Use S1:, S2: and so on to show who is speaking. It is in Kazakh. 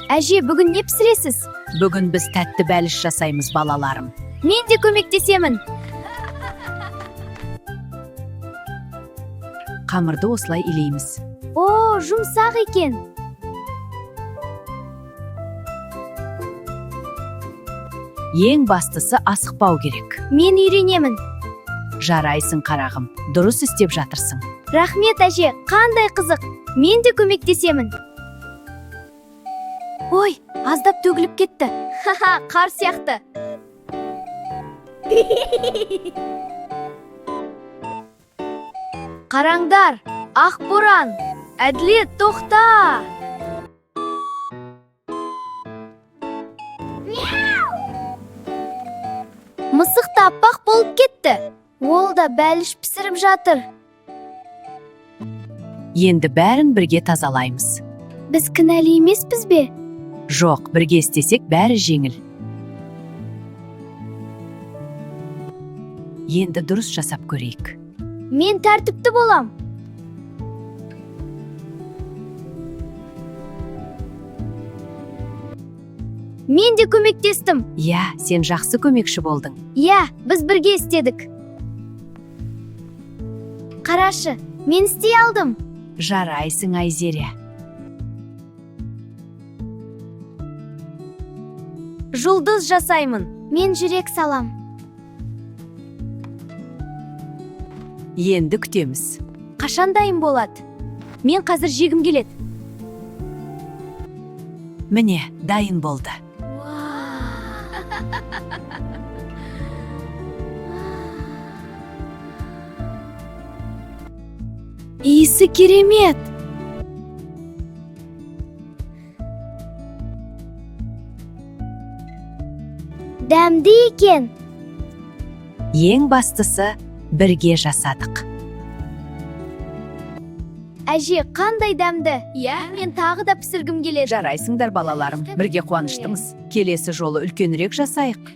S1: Әже, бүгін не пісіресіз?
S2: Бүгін біз тәтті бәліш жасаймыз, балаларым.
S1: Мен де көмектесемін.
S2: Қамырды осылай илейміз.
S1: О, жұмсақ екен.
S2: Ең бастысы асықпау керек.
S1: Мен үйренемін.
S2: Жарайсың, қарағым. Дұрыс істеп жатырсың.
S1: Рахмет, әже, қандай қызық. Мен де көмектесемін. Ой, аздап төгіліп кетті. Ха-ха, қар сияқты. Қараңдар, ақ боран. Әділет, тоқта. Мысық таппақ болып кетті. Ол да бәліш пісіріп жатыр.
S2: Енді бәрін бірге тазалаймыз.
S1: Біз кінәлі емеспіз бе?
S2: Жоқ, бірге істесек бәрі жеңіл. Енді дұрыс жасап көрейік.
S1: Мен тәртіпті болам. Мен де көмектестім.
S2: Иә, сен жақсы көмекші болдың.
S1: Иә, біз бірге істедік. Қарашы, мен істей алдым.
S2: Жарайсың, Айзере.
S1: Жұлдыз жасаймын. Мен жүрек салам.
S2: Енді күтеміз.
S1: Қашан дайын болады? Мен қазір жегім келеді.
S2: Міне, дайын болды.
S1: Иісі керемет. Дәмді екен.
S2: Ең бастысы бірге жасадық.
S1: Әже, қандай дәмді. Иә, мен тағы да пісіргім келеді.
S2: Жарайсыңдар, балаларым. Бірге қуаныштымыз. Келесі жолы үлкенірек жасайық.